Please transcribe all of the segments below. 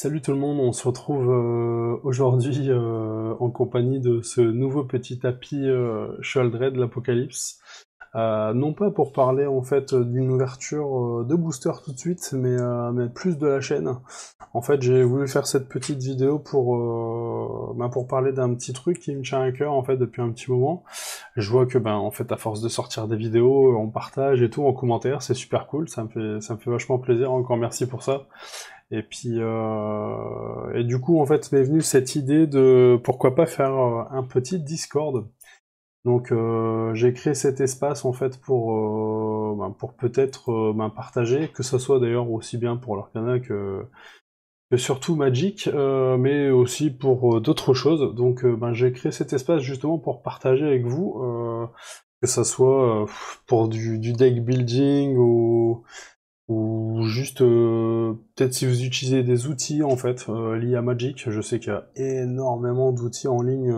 Salut tout le monde, on se retrouve aujourd'hui en compagnie de ce nouveau petit tapis Sheoldred de l'Apocalypse. Non pas pour parler en fait d'une ouverture de booster tout de suite, mais plus de la chaîne. En fait, j'ai voulu faire cette petite vidéo pour parler d'un petit truc qui me tient à cœur en fait depuis un petit moment. Je vois que en fait à force de sortir des vidéos, on partage et tout en commentaire, c'est super cool, ça me fait vachement plaisir. Encore merci pour ça. Et du coup, en fait, m'est venue cette idée de pourquoi pas faire un petit Discord. Donc, j'ai créé cet espace en fait pour peut-être partager, que ce soit d'ailleurs aussi bien pour l'Arcana que surtout Magic, mais aussi pour d'autres choses. Donc, j'ai créé cet espace justement pour partager avec vous, que ça soit pour du deck building ou juste peut-être si vous utilisez des outils en fait liés à Magic. Je sais qu'il y a énormément d'outils en ligne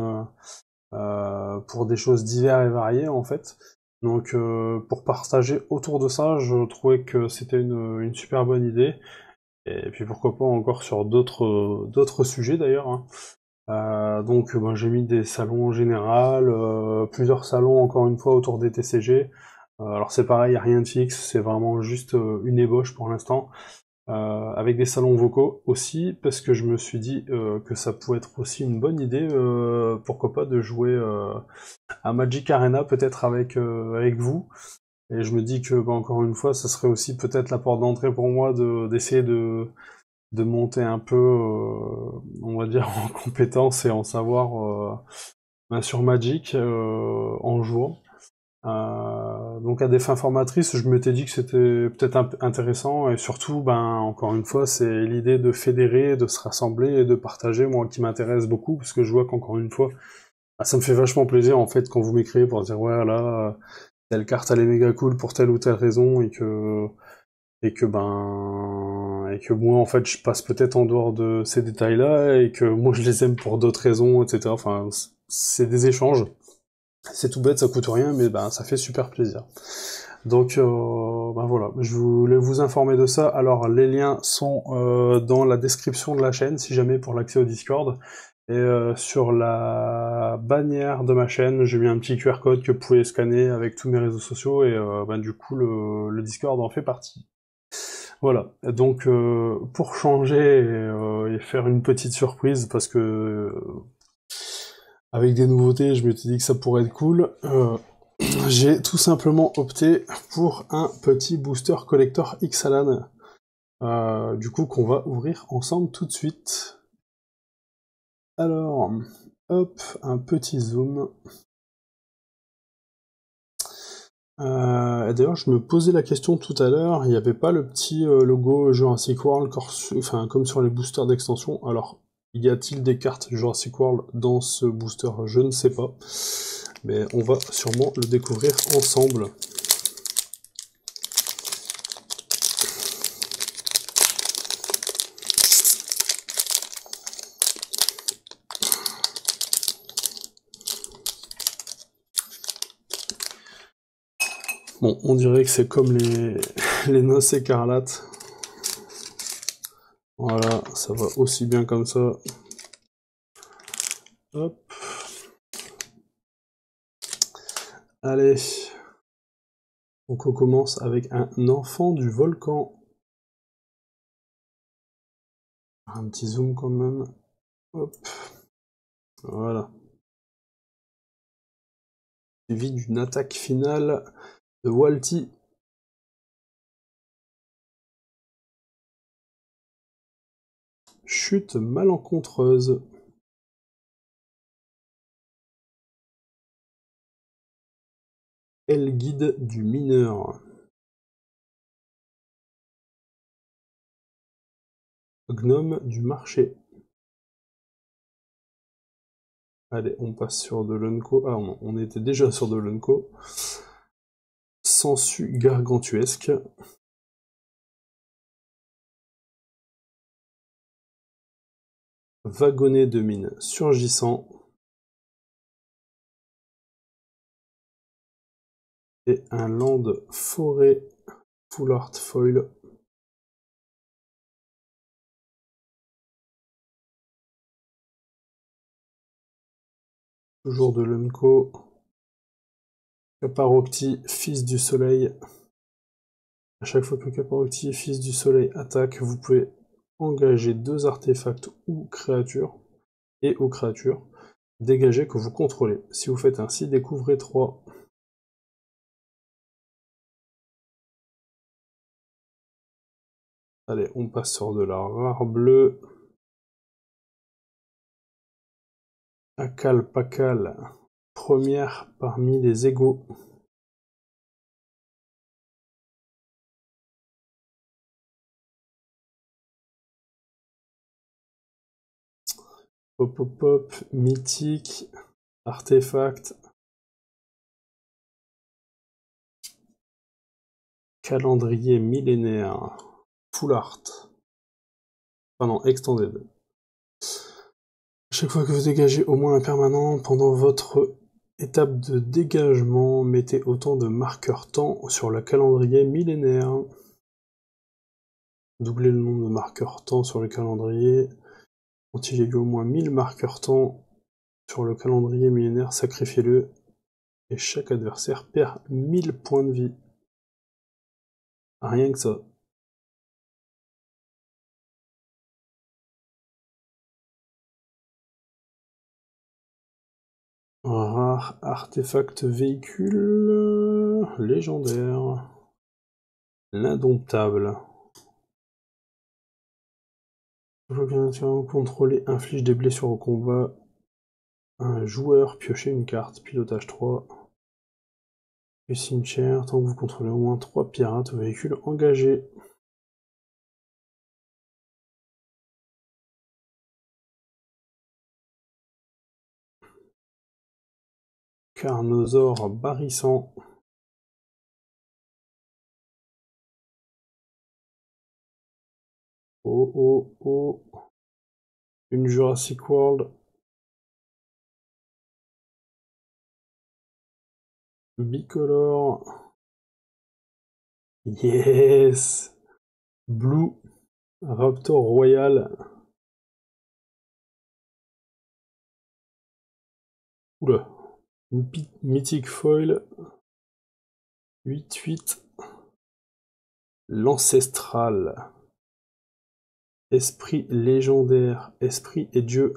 pour des choses diverses et variées en fait. Donc pour partager autour de ça, je trouvais que c'était une super bonne idée. Et puis pourquoi pas encore sur d'autres sujets d'ailleurs, hein. Donc j'ai mis des salons en général, plusieurs salons encore une fois autour des TCG. Alors c'est pareil, y a rien de fixe, c'est vraiment juste une ébauche pour l'instant. Avec des salons vocaux aussi, parce que je me suis dit que ça pouvait être aussi une bonne idée, pourquoi pas, de jouer à Magic Arena peut-être avec vous. Et je me dis que encore une fois, ça serait aussi peut-être la porte d'entrée pour moi d'essayer de monter un peu, on va dire, en compétence et en savoir sur Magic en jouant. Donc à des fins formatrices, je m'étais dit que c'était peut-être intéressant et surtout, encore une fois, c'est l'idée de fédérer, de se rassembler et de partager, moi qui m'intéresse beaucoup, parce que je vois qu'encore une fois, ça me fait vachement plaisir en fait quand vous m'écrivez pour dire ouais là, telle carte elle est méga cool pour telle ou telle raison et que moi en fait je passe peut-être en dehors de ces détails-là et que moi je les aime pour d'autres raisons, etc. Enfin, c'est des échanges. C'est tout bête, ça coûte rien, mais ça fait super plaisir. Donc voilà, je voulais vous informer de ça. Alors les liens sont dans la description de la chaîne, si jamais pour l'accès au Discord. Et sur la bannière de ma chaîne, j'ai mis un petit QR code que vous pouvez scanner avec tous mes réseaux sociaux et du coup le Discord en fait partie. Voilà, donc pour changer et faire une petite surprise, parce que avec des nouveautés, je m'étais dit que ça pourrait être cool. J'ai tout simplement opté pour un petit booster collector Ixalan, du coup qu'on va ouvrir ensemble tout de suite. Alors, hop, un petit zoom. D'ailleurs, je me posais la question tout à l'heure, il n'y avait pas le petit logo Jurassic World, enfin, comme sur les boosters d'extension. Alors, y a-t-il des cartes Jurassic World dans ce booster? Je ne sais pas. Mais on va sûrement le découvrir ensemble. Bon, on dirait que c'est comme les noces écarlates. Voilà, ça va aussi bien comme ça. Hop. Allez. Donc on commence avec un enfant du volcan. Un petit zoom quand même. Hop. Voilà. Suivi d'une attaque finale de Walty. Chute malencontreuse. Elle guide du mineur. Gnome du marché. Allez, on passe sur de l'Unco. Ah non, on était déjà sur de l'Unco. Sangsue gargantuesque. Wagonnet de mine surgissant. Et un land forêt full art foil. Toujours de l'Unco. Caparocti, fils du soleil. À chaque fois que Caparocti, fils du soleil, attaque, vous pouvez engager 2 artefacts ou créatures, ou créatures, dégagées que vous contrôlez. Si vous faites ainsi, découvrez 3. Allez, on passe sur de la rare bleue. Akal Pakal, première parmi les égaux. Hop hop hop, mythique, artefact, calendrier millénaire, full art. Ah non, extended. Chaque fois que vous dégagez au moins un permanent pendant votre étape de dégagement, mettez autant de marqueurs temps sur le calendrier millénaire. Doublez le nombre de marqueurs temps sur le calendrier. Quand il y a eu au moins 1000 marqueurs temps sur le calendrier millénaire, sacrifiez-le. Et chaque adversaire perd 1000 points de vie. Rien que ça. Rare artefact véhicule légendaire. L'indomptable. Chaque fois qu'un tireur contrôlé inflige des blessures au combat, un joueur piochez une carte, pilotage 3. Du cimetière, tant que vous contrôlez au moins 3 pirates ou véhicules engagés. Carnosaure barrissant. Oh oh oh. Une Jurassic World. Bicolore. Yes. Blue. Raptor Royal. Oula. Mythic Foil. 8-8. L'Ancestral. Esprit légendaire. Esprit et Dieu.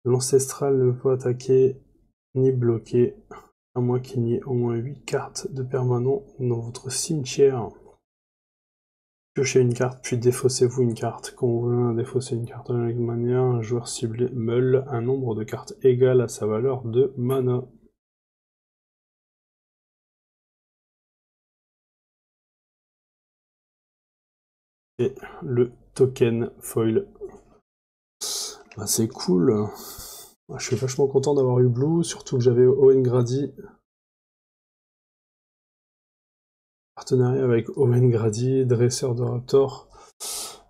L'Ancestral ne peut attaquer ni bloquer, à moins qu'il n'y ait au moins 8 cartes de permanent dans votre cimetière. Piochez une carte, puis défaussez-vous une carte. Quand vous voulez défausser une carte de la même manière, un joueur ciblé meule un nombre de cartes égal à sa valeur de mana. Et le token foil. Bah, c'est cool. Je suis vachement content d'avoir eu Blue, surtout que j'avais Owen Grady. Partenariat avec Owen Grady, dresseur de Raptor.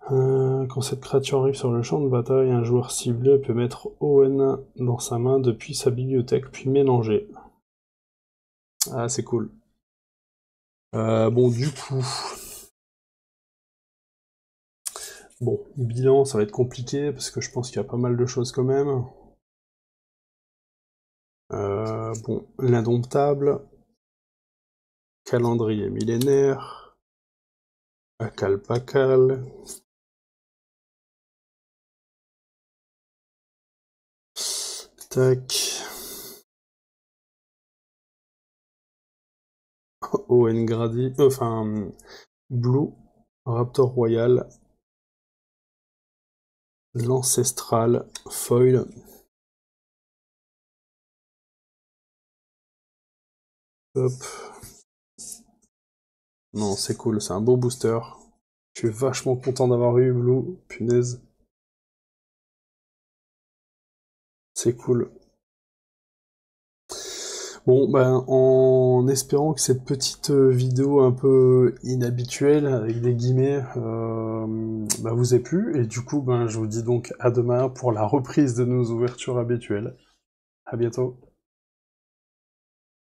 Quand cette créature arrive sur le champ de bataille, un joueur ciblé peut mettre Owen dans sa main depuis sa bibliothèque, puis mélanger. Ah, c'est cool. Bon, du coup... Bon, bilan, ça va être compliqué, parce que je pense qu'il y a pas mal de choses quand même. Bon, l'indomptable, calendrier millénaire, Akal Pakal, tac, Owen Grady, enfin, Blue, Raptor Royal, l'Ancestral, Foil, hop. Non, c'est cool, c'est un beau booster. Je suis vachement content d'avoir eu Blue, punaise. C'est cool. Bon, ben, en espérant que cette petite vidéo un peu inhabituelle, avec des guillemets, bah, vous ait plu, et du coup, ben, je vous dis donc à demain pour la reprise de nos ouvertures habituelles. À bientôt.